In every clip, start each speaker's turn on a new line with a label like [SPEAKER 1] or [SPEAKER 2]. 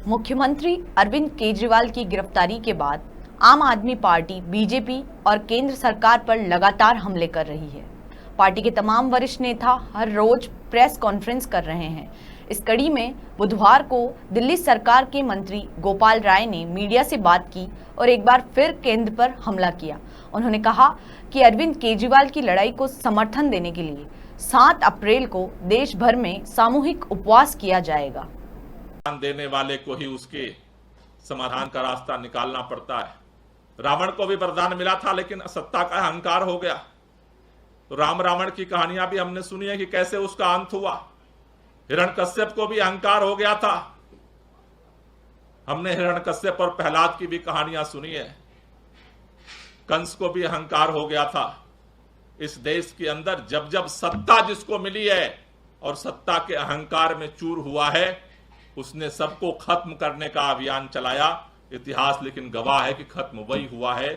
[SPEAKER 1] मुख्यमंत्री अरविंद केजरीवाल की गिरफ्तारी के बाद आम आदमी पार्टी, बीजेपी और केंद्र सरकार पर लगातार हमले कर रही है। पार्टी के तमाम वरिष्ठ नेता हर रोज प्रेस कॉन्फ्रेंस कर रहे हैं। इस कड़ी में बुधवार को दिल्ली सरकार के मंत्री गोपाल राय ने मीडिया से बात की और एक बार फिर केंद्र पर हमला किया। उन्होंने कहा कि अरविंद केजरीवाल की लड़ाई को समर्थन देने के लिए 7 अप्रैल को देश भर में सामूहिक उपवास किया जाएगा।
[SPEAKER 2] देने वाले को ही उसके समाधान का रास्ता निकालना पड़ता है। रावण को भी वरदान मिला था, लेकिन सत्ता का अहंकार हो गया। तो राम रावण की कहानियां भी हमने सुनी है कि कैसे उसका अंत हुआ। हिरण्यकश्यप को भी अहंकार हो गया था। हमने हिरण्यकश्यप और प्रहलाद की भी कहानियां सुनी है। कंस को भी अहंकार हो गया था। इस देश के अंदर जब जब सत्ता जिसको मिली है और सत्ता के अहंकार में चूर हुआ है, उसने सबको खत्म करने का अभियान चलाया। इतिहास लेकिन गवाह है कि खत्म वही हुआ है।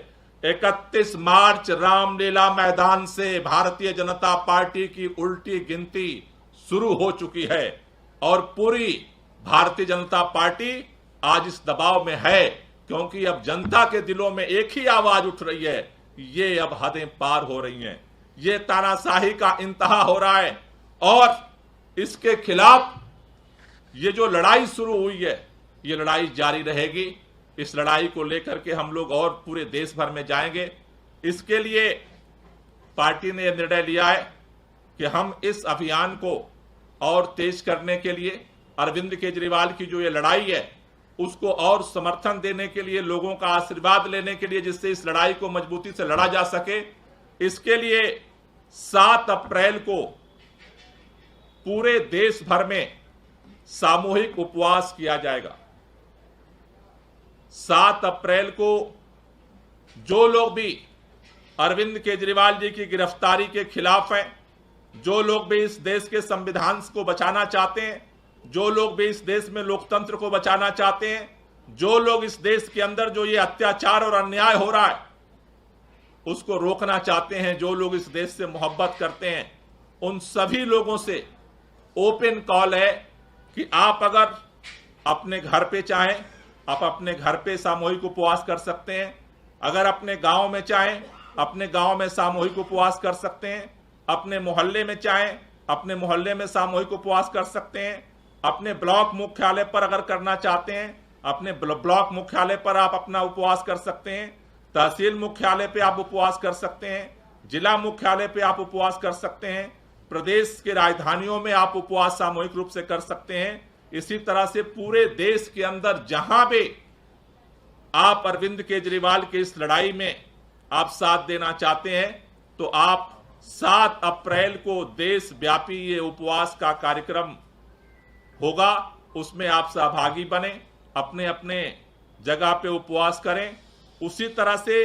[SPEAKER 2] 31 मार्च रामलीला मैदान से भारतीय जनता पार्टी की उल्टी गिनती शुरू हो चुकी है और पूरी भारतीय जनता पार्टी आज इस दबाव में है, क्योंकि अब जनता के दिलों में एक ही आवाज उठ रही है, ये अब हदें पार हो रही हैं, ये तानाशाही का इंतहा हो रहा है और इसके खिलाफ ये जो लड़ाई शुरू हुई है, ये लड़ाई जारी रहेगी। इस लड़ाई को लेकर के हम लोग और पूरे देश भर में जाएंगे। इसके लिए पार्टी ने यह निर्णय लिया है कि हम इस अभियान को और तेज करने के लिए, अरविंद केजरीवाल की जो ये लड़ाई है उसको और समर्थन देने के लिए, लोगों का आशीर्वाद लेने के लिए, जिससे इस लड़ाई को मजबूती से लड़ा जा सके, इसके लिए 7 अप्रैल को पूरे देश भर में सामूहिक उपवास किया जाएगा। 7 अप्रैल को जो लोग भी अरविंद केजरीवाल जी की गिरफ्तारी के खिलाफ हैं, जो लोग भी इस देश के संविधान को बचाना चाहते हैं, जो लोग भी इस देश में लोकतंत्र को बचाना चाहते हैं, जो लोग इस देश के अंदर जो ये अत्याचार और अन्याय हो रहा है उसको रोकना चाहते हैं, जो लोग इस देश से मोहब्बत करते हैं, उन सभी लोगों से ओपन कॉल है कि आप अगर अपने घर पे चाहें, आप अपने घर पे सामूहिक उपवास कर सकते हैं। अगर अपने गांव में चाहें, अपने गांव में सामूहिक उपवास कर सकते हैं। अपने मोहल्ले में चाहें, अपने मोहल्ले में सामूहिक उपवास कर सकते हैं। अपने ब्लॉक मुख्यालय पर अगर करना चाहते हैं, अपने ब्लॉक मुख्यालय पर आप अपना उपवास कर सकते हैं। तहसील मुख्यालय पे आप उपवास कर सकते हैं। जिला मुख्यालय पे आप उपवास कर सकते हैं। प्रदेश के राजधानियों में आप उपवास सामूहिक रूप से कर सकते हैं। इसी तरह से पूरे देश के अंदर जहां भी आप अरविंद केजरीवाल की इस लड़ाई में आप साथ देना चाहते हैं, तो आप 7 अप्रैल को देशव्यापी ये उपवास का कार्यक्रम होगा, उसमें आप सहभागी बने, अपने अपने जगह पे उपवास करें। उसी तरह से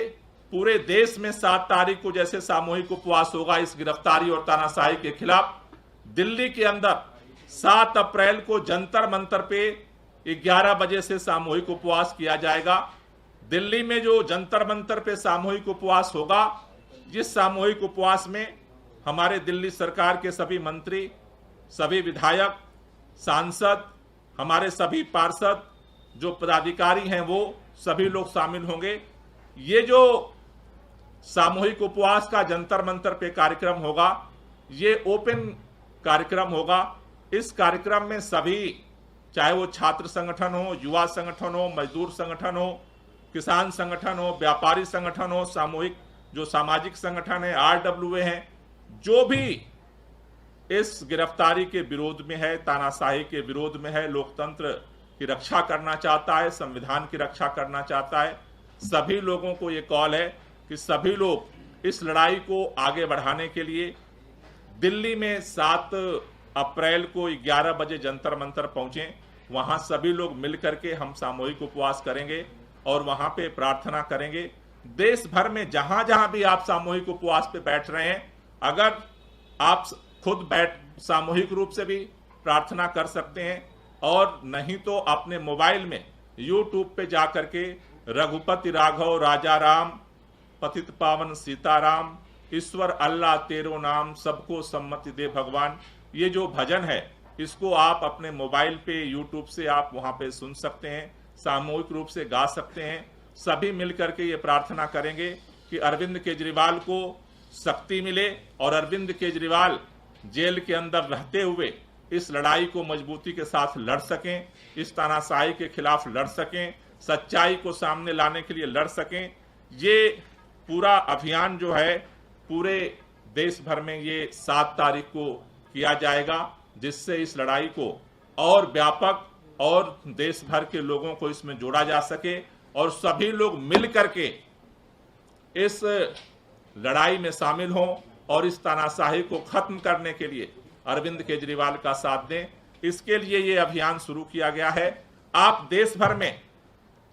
[SPEAKER 2] पूरे देश में 7 तारीख को जैसे सामूहिक उपवास होगा इस गिरफ्तारी और तानाशाही के खिलाफ, दिल्ली के अंदर 7 अप्रैल को जंतर मंतर पे 11 बजे से सामूहिक उपवास किया जाएगा। दिल्ली में जो जंतर मंतर पे सामूहिक उपवास होगा, जिस सामूहिक उपवास में हमारे दिल्ली सरकार के सभी मंत्री, सभी विधायक, सांसद, हमारे सभी पार्षद, जो पदाधिकारी हैं, वो सभी लोग शामिल होंगे। ये जो सामूहिक उपवास का जंतर मंतर पे कार्यक्रम होगा, ये ओपन कार्यक्रम होगा। इस कार्यक्रम में सभी, चाहे वो छात्र संगठन हो, युवा संगठन हो, मजदूर संगठन हो, किसान संगठन हो, व्यापारी संगठन हो, सामूहिक जो सामाजिक संगठन है, RWA हैं, जो भी इस गिरफ्तारी के विरोध में है, तानाशाही के विरोध में है, लोकतंत्र की रक्षा करना चाहता है, संविधान की रक्षा करना चाहता है, सभी लोगों को ये कॉल है कि सभी लोग इस लड़ाई को आगे बढ़ाने के लिए दिल्ली में 7 अप्रैल को 11 बजे जंतर मंतर पहुंचे। वहां सभी लोग मिलकर के हम सामूहिक उपवास करेंगे और वहां पे प्रार्थना करेंगे। देश भर में जहां जहां भी आप सामूहिक उपवास पे बैठ रहे हैं, अगर आप खुद बैठ सामूहिक रूप से भी प्रार्थना कर सकते हैं, और नहीं तो अपने मोबाइल में YouTube पे जा करके रघुपति राघव राजा राम, पतित पावन सीताराम, ईश्वर अल्लाह तेरो नाम, सबको सम्मति दे भगवान, ये जो भजन है इसको आप अपने मोबाइल पे यूट्यूब से आप वहां पे सुन सकते हैं, सामूहिक रूप से गा सकते हैं। सभी मिलकर के ये प्रार्थना करेंगे कि अरविंद केजरीवाल को शक्ति मिले और अरविंद केजरीवाल जेल के अंदर रहते हुए इस लड़ाई को मजबूती के साथ लड़ सकें, इस तानाशाही के खिलाफ लड़ सकें, सच्चाई को सामने लाने के लिए लड़ सकें। ये पूरा अभियान जो है पूरे देश भर में ये 7 तारीख को किया जाएगा, जिससे इस लड़ाई को और व्यापक और देश भर के लोगों को इसमें जोड़ा जा सके और सभी लोग मिल करके इस लड़ाई में शामिल हों और इस तानाशाही को खत्म करने के लिए अरविंद केजरीवाल का साथ दें। इसके लिए ये अभियान शुरू किया गया है। आप देश भर में,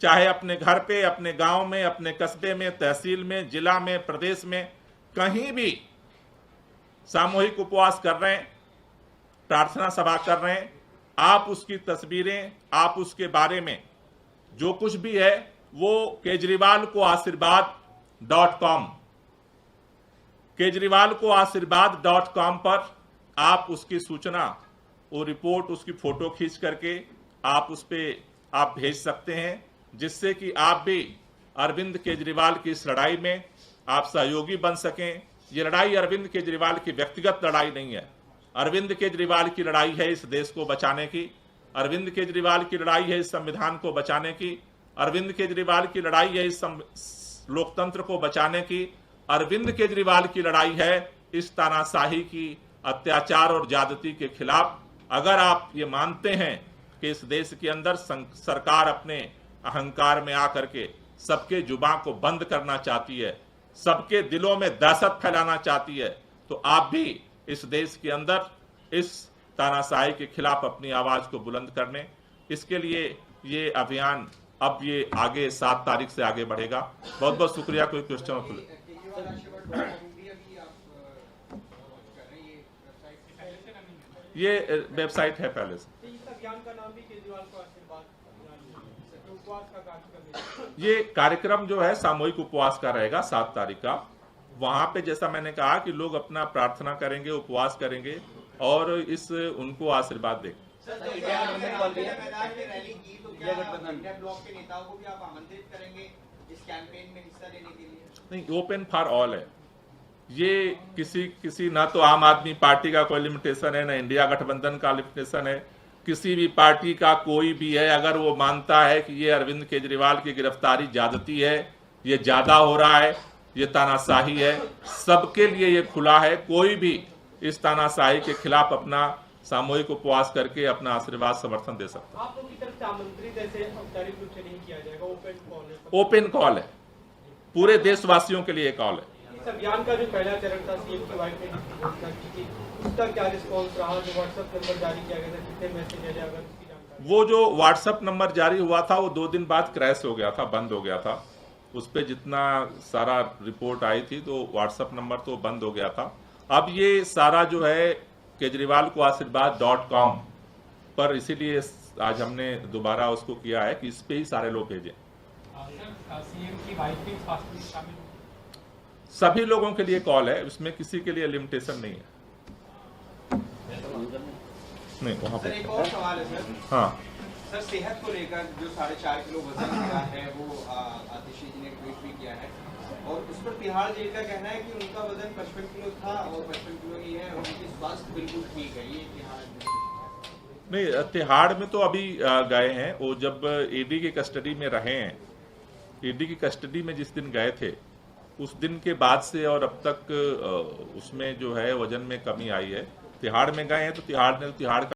[SPEAKER 2] चाहे अपने घर पे, अपने गांव में, अपने कस्बे में, तहसील में, जिला में, प्रदेश में, कहीं भी सामूहिक उपवास कर रहे हैं, प्रार्थना सभा कर रहे हैं, आप उसकी तस्वीरें, आप उसके बारे में जो कुछ भी है वो केजरीवाल को आशीर्वाद.com पर आप उसकी सूचना, वो रिपोर्ट, उसकी फोटो खींच करके आप उस पे आप भेज सकते हैं, जिससे कि आप भी अरविंद केजरीवाल की इस लड़ाई में आप सहयोगी बन सकें। ये लड़ाई अरविंद केजरीवाल की व्यक्तिगत लड़ाई नहीं है, अरविंद केजरीवाल की लड़ाई है इस देश को बचाने की, अरविंद केजरीवाल की लड़ाई है इस संविधान को बचाने की, अरविंद केजरीवाल की लड़ाई है इस लोकतंत्र को बचाने की, अरविंद केजरीवाल की लड़ाई है इस तानाशाही की, अत्याचार और ज्यादती के खिलाफ। अगर आप ये मानते हैं कि इस देश के अंदर सरकार अपने अहंकार में आकर के सबके जुबान को बंद करना चाहती है, सबके दिलों में दहशत फैलाना चाहती है, तो आप भी इस देश के अंदर इस तानाशाही के खिलाफ अपनी आवाज को बुलंद करने, इसके लिए ये अभियान अब ये आगे 7 तारीख से आगे बढ़ेगा। बहुत बहुत शुक्रिया। कोई क्वेश्चन? ये वेबसाइट है पहले से। ये कार्यक्रम जो है सामूहिक उपवास का रहेगा 7 तारीख का। वहां पे जैसा मैंने कहा कि लोग अपना प्रार्थना करेंगे, उपवास करेंगे और इस उनको आशीर्वाद देंगे। नहीं, ओपन फॉर ऑल है ये। किसी ना तो आम आदमी पार्टी का कोई लिमिटेशन है, ना इंडिया गठबंधन का लिमिटेशन है। किसी भी पार्टी का कोई भी है, अगर वो मानता है कि ये अरविंद केजरीवाल की गिरफ्तारी ज्यादती है, ये ज्यादा हो रहा है, ये तानाशाही है, सबके लिए ये खुला है। कोई भी इस तानाशाही के खिलाफ अपना सामूहिक उपवास करके अपना आशीर्वाद समर्थन दे सकता है।
[SPEAKER 3] आप लोगों की तरफ से आमंत्रित ऐसे औपचारिक रूप से नहीं किया जाएगा, ओपन कॉल है।
[SPEAKER 2] ओपन कॉल है, पूरे देशवासियों के लिए कॉल है।
[SPEAKER 3] इस अभियान का जो पहला चरण था, सीएम की वाइफ ने घोषणा की थी, उसका क्या रिस्पॉन्स रहा? जो व्हाट्सएप नंबर जारी किया गया था, कितने मैसेज है, अगर उसकी जानकारी?
[SPEAKER 2] वो जो व्हाट्सएप नंबर जारी हुआ था वो 2 दिन बाद क्रैश हो गया था, बंद हो गया था। उस पर जितना सारा रिपोर्ट आई थी तो व्हाट्सएप नंबर तो बंद हो गया था। अब ये सारा जो है केजरीवाल को आशीर्वाद.com पर, इसीलिए आज हमने दोबारा उसको किया है कि इस पे ही सारे लोग भेजें।
[SPEAKER 3] सीएम की वाइफ भी शामिल?
[SPEAKER 2] सभी लोगों के लिए कॉल है, उसमें किसी के लिए लिमिटेशन नहीं है। नहीं, वहाँ पे
[SPEAKER 4] एक और सवाल है सर।
[SPEAKER 2] हाँ
[SPEAKER 4] सर, सेहत को लेकर जो 4.5 किलो वजन गिरा है, वो आतिशी जी ने ट्वीट भी किया है और उस पर तिहाड़ जेल का कहना है कि उनका वजन 55 किलो था और 55 किलो ही है और उनकी स्वास्थ्य बिल्कुल ठीक है। ये तिहाड़
[SPEAKER 2] नहीं, तिहाड़ में तो अभी गए हैं। वो जब ईडी की कस्टडी में रहे हैं, ईडी की कस्टडी में जिस दिन गए थे उस दिन के बाद से और अब तक उसमें जो है वजन में कमी आई है। तिहाड़ में गए हैं तो तिहाड़ का